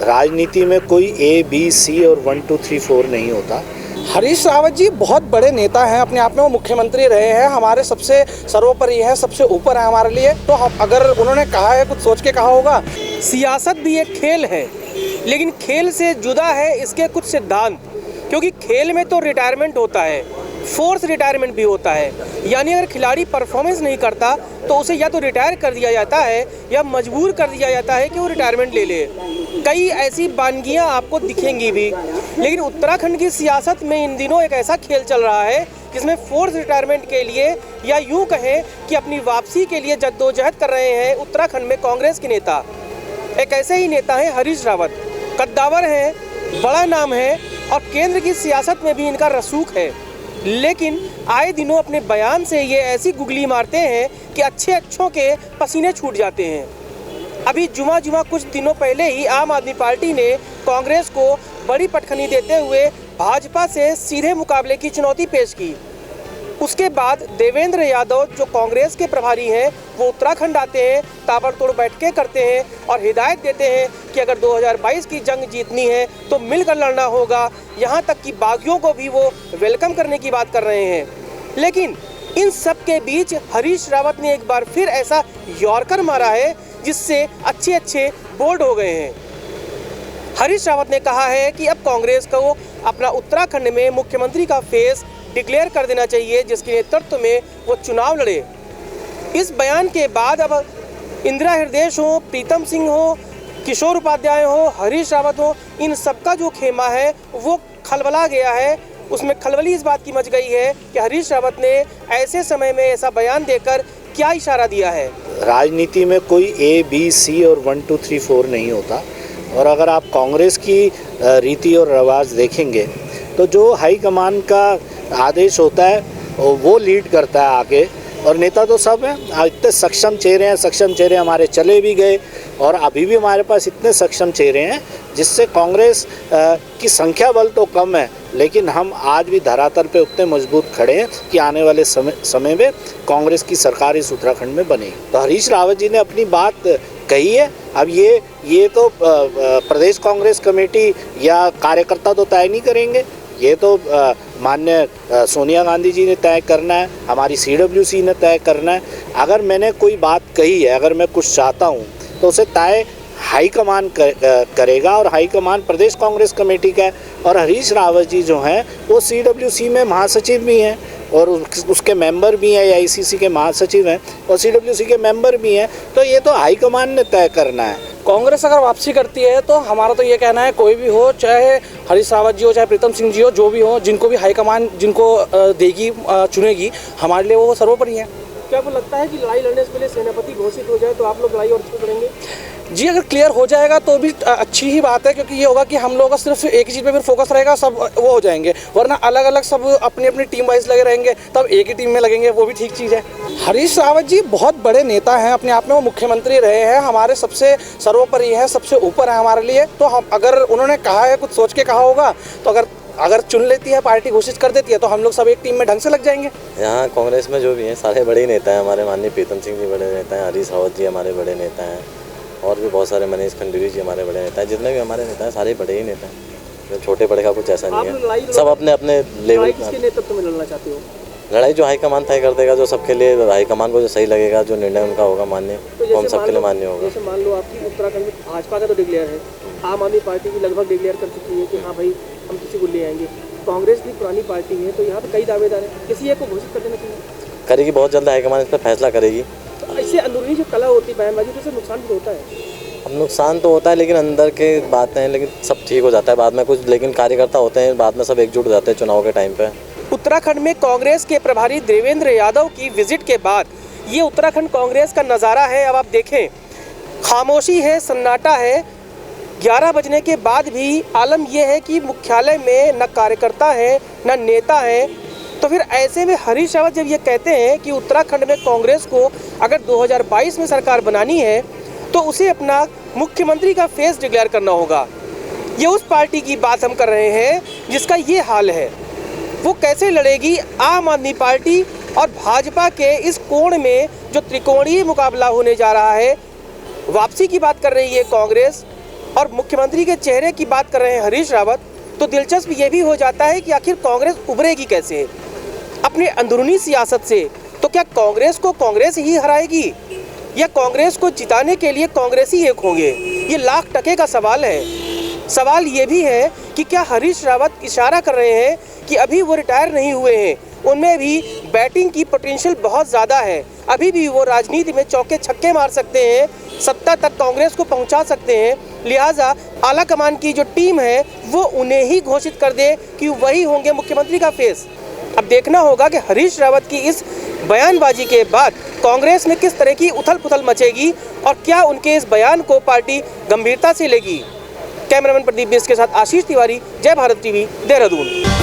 राजनीति में कोई ए बी सी और 1 2 3 4 नहीं होता। हरीश रावत जी बहुत बड़े नेता हैं, अपने आप में वो मुख्यमंत्री रहे हैं, हमारे सबसे सर्वोपरि है, सबसे ऊपर है हमारे लिए। तो हम अगर उन्होंने कहा है, कुछ सोच के कहा होगा। सियासत भी एक खेल है, लेकिन खेल से जुदा है इसके कुछ सिद्धांत, क्योंकि खेल में तो रिटायरमेंट होता है, फोर्स रिटायरमेंट भी होता है। यानी अगर खिलाड़ी परफॉर्मेंस नहीं करता तो उसे या तो रिटायर कर दिया जाता है या मजबूर कर दिया जाता है कि वो रिटायरमेंट ले ले। कई ऐसी बानगियां आपको दिखेंगी भी, लेकिन उत्तराखंड की सियासत में इन दिनों एक ऐसा खेल चल रहा है जिसमें फोर्स रिटायरमेंट के लिए या यूँ कहें कि अपनी वापसी के लिए जद्दोजहद कर रहे हैं उत्तराखंड में कांग्रेस के नेता। एक ऐसे ही नेता हैं हरीश रावत, कद्दावर हैं, बड़ा नाम है और केंद्र की सियासत में भी इनका रसूख है। लेकिन आए दिनों अपने बयान से ये ऐसी गुगली मारते हैं कि अच्छों के पसीने छूट जाते हैं। अभी जुमा कुछ दिनों पहले ही आम आदमी पार्टी ने कांग्रेस को बड़ी पटखनी देते हुए भाजपा से सीधे मुकाबले की चुनौती पेश की। उसके बाद देवेंद्र यादव जो कांग्रेस के प्रभारी हैं वो उत्तराखंड आते हैं, ताबड़तोड़ बैठकें करते हैं और हिदायत देते हैं कि अगर 2022 की जंग जीतनी है तो मिलकर लड़ना होगा। यहाँ तक कि बागियों को भी वो वेलकम करने की बात कर रहे हैं। लेकिन इन सब के बीच हरीश रावत ने एक बार फिर ऐसा यॉर्कर मारा है जिससे अच्छे बोल्ड हो गए हैं। हरीश रावत ने कहा है कि अब कांग्रेस को अपना उत्तराखंड में मुख्यमंत्री का फेस डिक्लेयर कर देना चाहिए जिसके नेतृत्व में वो चुनाव लड़े। इस बयान के बाद अब इंदिरा हृदयेश हो, प्रीतम सिंह हो, किशोर उपाध्याय हो, हरीश रावत हो, इन सबका जो खेमा है वो खलबला गया है। उसमें खलबली इस बात की मच गई है कि हरीश रावत ने ऐसे समय में ऐसा बयान देकर क्या इशारा दिया है। राजनीति में कोई ए बी सी और 1 2 3 4 नहीं होता। और अगर आप कांग्रेस की रीति और रिवाज देखेंगे तो जो हाईकमान का आदेश होता है वो लीड करता है आगे, और नेता तो सब हैं। इतने सक्षम चेहरे हमारे चले भी गए और अभी भी हमारे पास इतने सक्षम चेहरे हैं जिससे कांग्रेस की संख्या बल तो कम है, लेकिन हम आज भी धरातल पे उतने मजबूत खड़े हैं कि आने वाले समय में कांग्रेस की सरकार इस उत्तराखंड में बनेगी। तो हरीश रावत जी ने अपनी बात कही है। अब ये तो प्रदेश कांग्रेस कमेटी या कार्यकर्ता तो तय नहीं करेंगे, ये तो माननीय सोनिया गांधी जी ने तय करना है, हमारी CWC ने तय करना है। अगर मैंने कोई बात कही है, अगर मैं कुछ चाहता हूँ तो उसे तय हाईकमान करेगा, और हाईकमान प्रदेश कांग्रेस कमेटी का है। और हरीश रावत जी जो हैं वो CWC में महासचिव भी हैं और उसके मेंबर भी हैं, AICC के महासचिव हैं और CWC के मेंबर भी हैं। तो ये तो हाईकमान ने तय करना है। कांग्रेस अगर वापसी करती है तो हमारा तो ये कहना है, कोई भी हो, चाहे हरीश रावत जी हो, चाहे प्रीतम सिंह जी हो, जो भी हो, जिनको भी हाईकमान जिनको देगी, चुनेगी, हमारे लिए वो सर्वोपरि है। क्या आपको लगता है कि लड़ाई लड़ने से पहले सेनापति घोषित हो जाए तो आप लोग लड़ाई और लड़ेंगे? जी, अगर क्लियर हो जाएगा तो भी अच्छी ही बात है, क्योंकि ये होगा कि हम लोगों का सिर्फ एक ही चीज़ पे फिर फोकस रहेगा, सब वो हो जाएंगे। वरना अलग अलग सब अपनी टीम वाइज लगे रहेंगे, तब एक ही टीम में लगेंगे, वो भी ठीक चीज़ है। हरीश रावत जी बहुत बड़े नेता हैं, अपने आप में वो मुख्यमंत्री रहे हैं, हमारे सबसे सर्वोपरि है, सबसे ऊपर है हमारे लिए। तो हम अगर उन्होंने कहा है, कुछ सोच के कहा होगा, तो अगर चुन लेती है पार्टी, घोषित कर देती है, तो हम लोग सब एक टीम में ढंग से लग जाएंगे। यहाँ कांग्रेस में जो भी हैं सारे बड़े नेता हैं। हमारे माननीय प्रीतम सिंह जी बड़े नेता हैं, हरीश रावत जी हमारे बड़े नेता हैं, और भी बहुत सारे मनीष खंडूरी जी हमारे बड़े नेता हैं। जितने भी हमारे नेता हैं सारे बड़े ही नेता हैं, छोटे बड़े का कुछ ऐसा नहीं है। सब अपने अपने लेवल। किसके नेतृत्व में लड़ना चाहते हो? लड़ाई जो हाईकमान तय कर देगा, जो सबके लिए हाईकमान को जो सही लगेगा, जो निर्णय उनका होगा मान्य, वो हम सबके लिए मान्य होगा। जैसे मान लो आपकी उत्तराखंड में भाजपा का तो डिक्लेयर है, आम आदमी पार्टी भी लगभग डिक्लेयर कर चुकी है कि हाँ भाई हम किसी को ले आएंगे। कांग्रेस भी पुरानी पार्टी है, तो यहाँ पे कई दावेदार हैं, किसी एक को घोषित कर देना चाहिए। करेगी, बहुत जल्द हाईकमान इस पर फैसला करेगी। तो इससे अंदरूनी जो कला होती है बयानबाजी, तो उससे नुकसान भी होता है। अब नुकसान तो होता है, लेकिन अंदर के बातें हैं, लेकिन सब ठीक हो जाता है बाद में कुछ। लेकिन कार्यकर्ता होते हैं, बाद में सब एकजुट हो जाते हैं चुनाव के टाइम पे। उत्तराखंड में कांग्रेस के प्रभारी देवेंद्र यादव की विजिट के बाद ये उत्तराखंड कांग्रेस का नज़ारा है। अब आप देखें, खामोशी है, सन्नाटा है। 11 बजने के बाद भी आलम यह है कि मुख्यालय में न कार्यकर्ता है न नेता है। तो फिर ऐसे में हरीश रावत जब ये कहते हैं कि उत्तराखंड में कांग्रेस को अगर 2022 में सरकार बनानी है तो उसे अपना मुख्यमंत्री का फेस डिक्लेयर करना होगा। ये उस पार्टी की बात हम कर रहे हैं जिसका ये हाल है। वो कैसे लड़ेगी आम आदमी पार्टी और भाजपा के इस कोण में जो त्रिकोणीय मुकाबला होने जा रहा है। वापसी की बात कर रही है कांग्रेस, और मुख्यमंत्री के चेहरे की बात कर रहे हैं हरीश रावत, तो दिलचस्प ये भी हो जाता है कि आखिर कांग्रेस उभरेगी कैसे अपने अंदरूनी सियासत से। तो क्या कांग्रेस को कांग्रेस ही हराएगी या कांग्रेस को जिताने के लिए कांग्रेस ही एक होंगे? ये लाख टके का सवाल है। सवाल ये भी है कि क्या हरीश रावत इशारा कर रहे हैं कि अभी वो रिटायर नहीं हुए हैं, उनमें भी बैटिंग की पोटेंशियल बहुत ज़्यादा है, अभी भी वो राजनीति में चौके छक्के मार सकते हैं, सत्ता तक कांग्रेस को पहुंचा सकते हैं। लिहाजा आला कमान की जो टीम है वो उन्हें ही घोषित कर दे कि वही होंगे मुख्यमंत्री का फेस। अब देखना होगा कि हरीश रावत की इस बयानबाजी के बाद कांग्रेस में किस तरह की उथल पुथल मचेगी और क्या उनके इस बयान को पार्टी गंभीरता से लेगी। कैमरामैन प्रदीप बिष्ट के साथ आशीष तिवारी, जय भारत टीवी, देहरादून।